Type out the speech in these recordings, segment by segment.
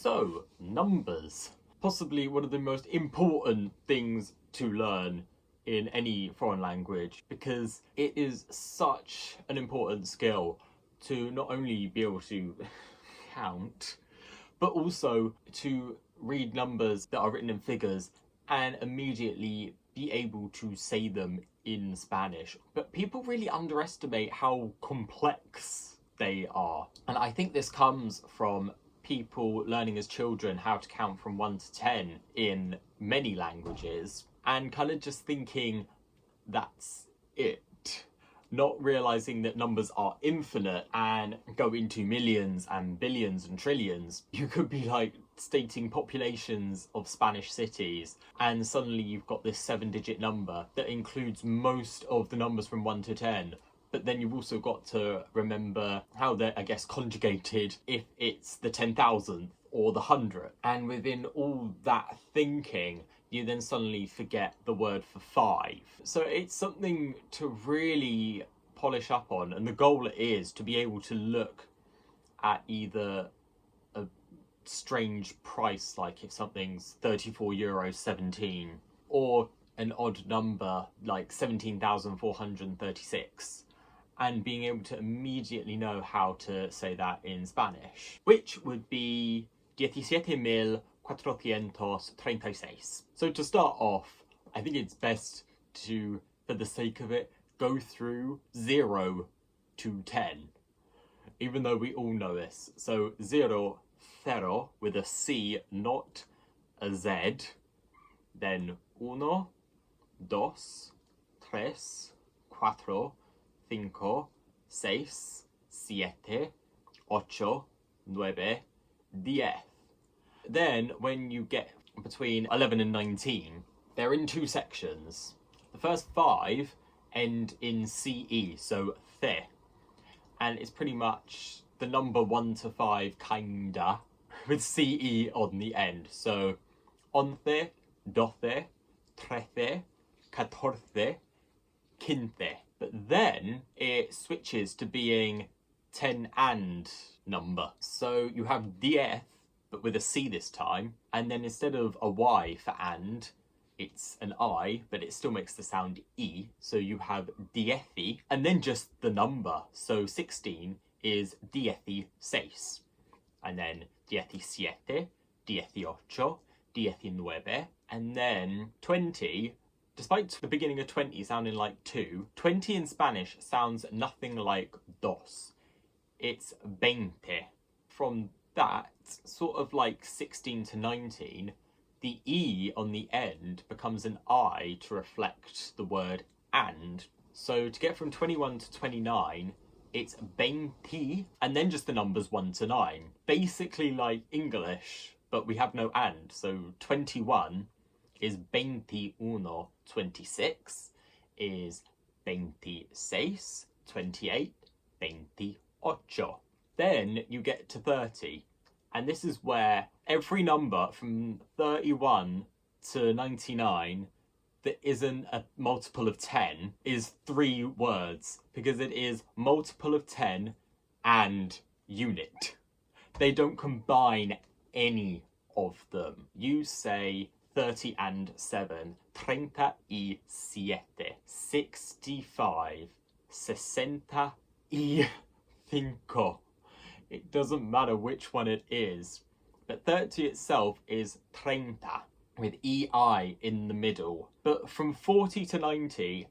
So, numbers. Possibly one of the most important things to learn in any foreign language, because it is such an important skill to not only be able to count, but also to read numbers that are written in figures and immediately be able to say them in Spanish. But people really underestimate how complex they are. And I think this comes from people learning as children how to count from 1 to 10 in many languages and kind of just thinking that's it. Not realizing that numbers are infinite and go into millions and billions and trillions. You could be like stating populations of Spanish cities and suddenly you've got this 7-digit number that includes most of the numbers from 1 to 10. But then you've also got to remember how they're, I guess, conjugated if it's the 10,000th or the 100th. And within all that thinking, you then suddenly forget the word for 5. So it's something to really polish up on. And the goal is to be able to look at either a strange price, like if something's €34.17, or an odd number like 17,436. And being able to immediately know how to say that in Spanish, which would be 17,436. So to start off, I think it's best to, for the sake of it, go through 0 to 10, even though we all know this. So 0, cero, with a C, not a Z, then 1, 2, 3, 4, 5, 6, 7, 8, 9, 10. Then when you get between 11 and 19, they're in 2 sections. The first 5 end in CE, so the, and it's pretty much the number 1 to 5 kinda, with CE on the end. So 11, 12, 13, 14, 15. But then it switches to being 10 and number. So you have 10, but with a C this time. And then instead of a Y for and, it's an I, but it still makes the sound E. So you have dieci, and then just the number. So 16 is 16. And then 17, 18, 19, and then 20. Despite the beginning of 20 sounding like 2, 20 in Spanish sounds nothing like dos. It's 20. From that, sort of like 16 to 19, the E on the end becomes an I to reflect the word and. So to get from 21 to 29, it's 20, and then just the numbers 1 to 9. Basically like English, but we have no and. So 21 is 21, 26 is 26, 28, 28. Then you get to 30, and this is where every number from 31 to 99 that isn't a multiple of 10 is 3 words, because it is multiple of 10 and unit. They don't combine any of them. You say 30 and 7, 37, 65, 65. It doesn't matter which one it is, but 30 itself is 30, with EI in the middle. But from 40 to 90,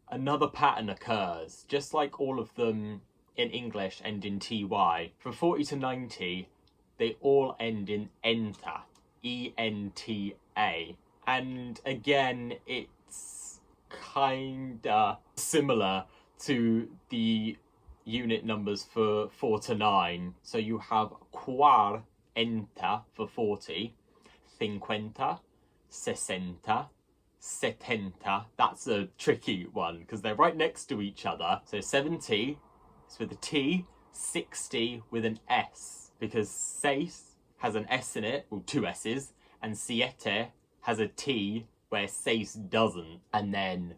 another pattern occurs, just like all of them in English end in TY. From 40 to 90, they all end in ENTA, ENTA. And again, it's kinda similar to the unit numbers for 4 to 9. So you have 40 for 40, 50, 60, 70. That's a tricky one because they're right next to each other. So 70 is with a T, 60 with an S, because seis has an S in it, well, 2 S's, and siete has a T where seis doesn't. And then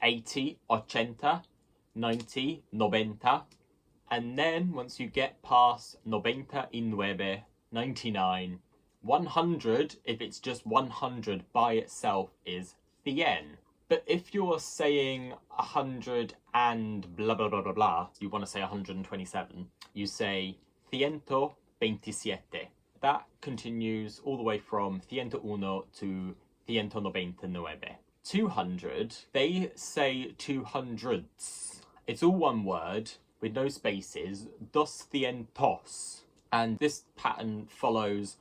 80, 80, 90, 90. And then once you get past 99, 99, 100, if it's just 100 by itself, is cien. But if you're saying 100 and blah blah blah blah blah, you want to say 127, you say ciento veintisiete. That continues all the way from ciento uno to ciento noventa nueve. 200, they say 200s. It's all one word with no spaces, dos cientos. And this pattern follows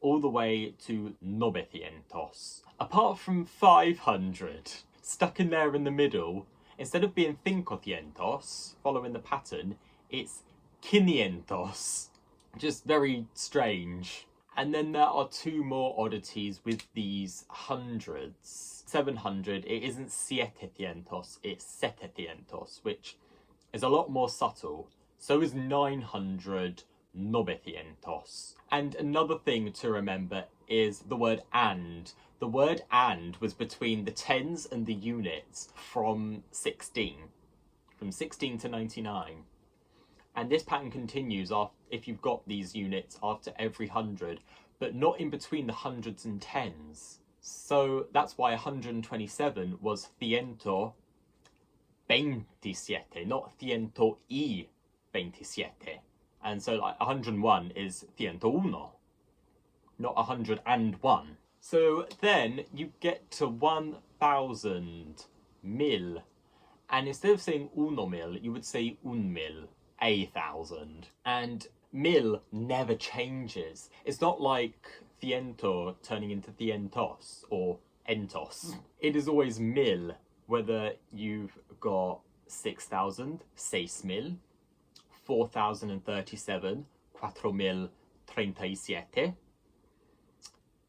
all the way to novecientos. Apart from 500, stuck in there in the middle, instead of being cincocientos, following the pattern, it's quinientos. Just very strange. And then there are two more oddities with these hundreds. 700, it isn't sietecientos, it's setecientos, which is a lot more subtle. So is 900, novecientos. And another thing to remember is the word and. The word and was between the tens and the units from 16 to 99. And this pattern continues if you've got these units after every 100, but not in between the hundreds and tens. So that's why 127 was ciento veintisiete, not ciento y veintisiete. And so like 101 is ciento uno, not 101. So then you get to 1,000, mil. And instead of saying uno mil, you would say un mil, 1,000. And mil never changes. It's not like ciento turning into cientos or entos. It is always mil, whether you've got 6,000, 6,000, 4,037, 4,037,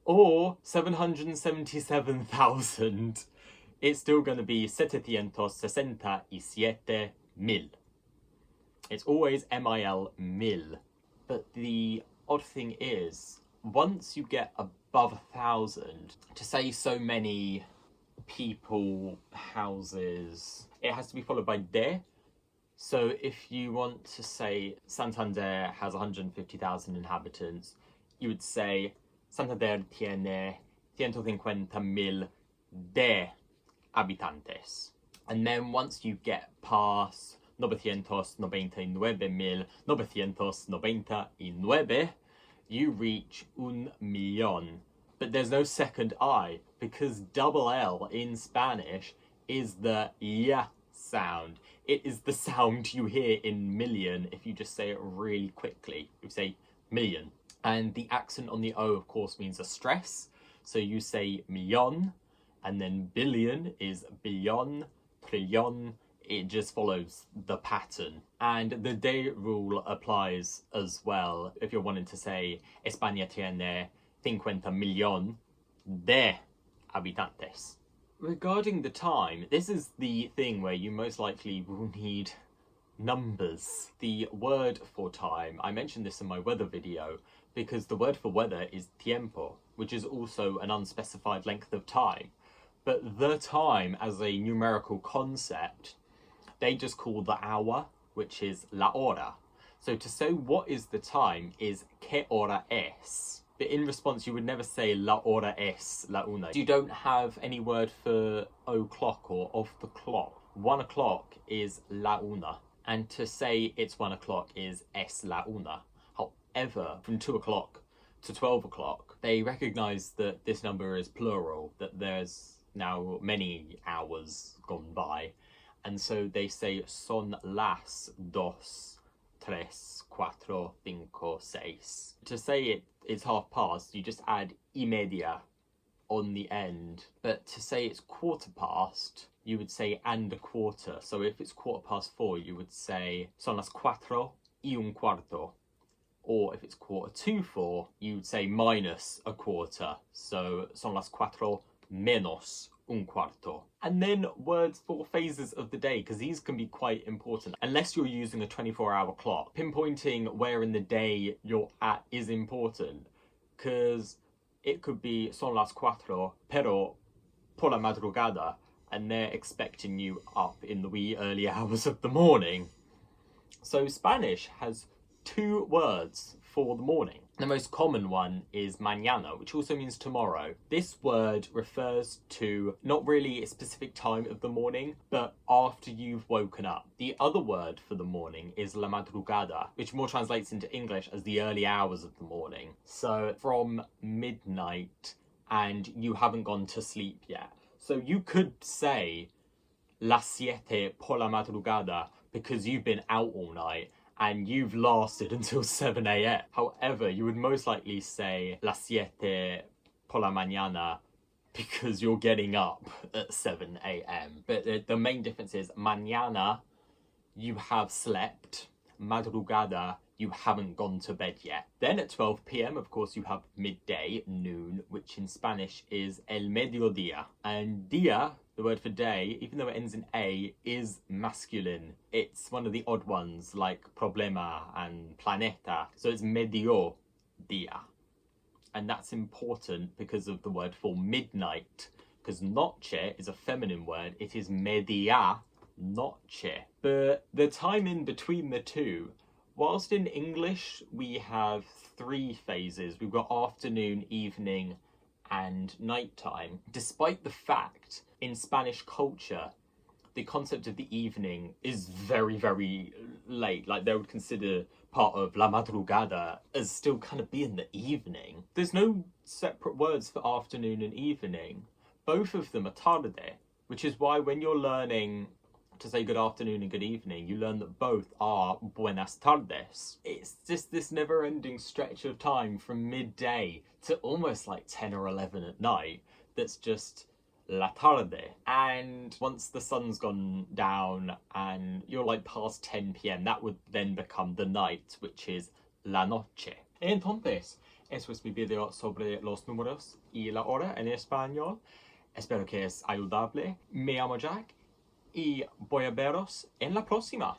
or 777,000. It's still going to be 767,000. It's always mil, mil. But the odd thing is, once you get above 1,000, to say so many people, houses, it has to be followed by de. So if you want to say Santander has 150,000 inhabitants, you would say Santander tiene 150,000 de habitantes. And then once you get past 999,999, you reach un millón. But there's no second I, because double L in Spanish is the y sound. It is the sound you hear in million if you just say it really quickly. You say million. And the accent on the O, of course, means a stress. So you say millón, and then billion is billón, trillón. It just follows the pattern. And the de rule applies as well. If you're wanting to say España tiene 50 millón de habitantes. Regarding the time, this is the thing where you most likely will need numbers. The word for time, I mentioned this in my weather video, because the word for weather is tiempo, which is also an unspecified length of time. But the time as a numerical concept, they just call the hour, which is la hora. So to say what is the time is que hora es. But in response, you would never say la hora es la una. You don't have any word for o'clock or of the clock. 1 o'clock is la una. And to say it's 1 o'clock is es la una. However, from 2 o'clock to 12 o'clock, they recognize that this number is plural, that there's now many hours gone by. And so they say son las dos, tres, cuatro, cinco, seis. To say it's half past, you just add y media on the end. But to say it's quarter past, you would say and a quarter. So if it's 4:15, you would say son las cuatro y un cuarto. Or if it's 4:45, you would say minus a quarter. So son las cuatro menos un cuarto. And then words for phases of the day, because these can be quite important. Unless you're using a 24-hour clock, pinpointing where in the day you're at is important, because it could be son las cuatro, pero por la madrugada, and they're expecting you up in the wee early hours of the morning. So Spanish has 2 words for the morning. The most common one is mañana, which also means tomorrow. This word refers to not really a specific time of the morning, but after you've woken up. The other word for the morning is la madrugada, which more translates into English as the early hours of the morning. So from midnight and you haven't gone to sleep yet. So you could say las siete por la madrugada because you've been out all night and you've lasted until 7 a.m. However, you would most likely say las siete por la mañana because you're getting up at 7 a.m. But the main difference is mañana, you have slept. Madrugada, you haven't gone to bed yet. Then at 12 p.m, of course, you have midday, noon, which in Spanish is el mediodía. And dia, the word for day, even though it ends in A, is masculine. It's one of the odd ones like problema and planeta. So it's medio dia. And that's important because of the word for midnight. Because noche is a feminine word. It is media noche. But the time in between the two, whilst in English we have 3 phases, we've got afternoon, evening, and nighttime. Despite the fact in Spanish culture, the concept of the evening is very, very late. Like they would consider part of la madrugada as still kind of being the evening. There's no separate words for afternoon and evening. Both of them are tarde, which is why when you're learning to say good afternoon and good evening, you learn that both are buenas tardes. It's just this never-ending stretch of time from midday to almost like 10 or 11 at night that's just la tarde. And once the sun's gone down and you're like past 10 p.m, that would then become the night, which is la noche. Entonces, eso es mi video sobre los números y la hora en español. Espero que es ayudable. Me llamo Jack y voy a veros en la próxima.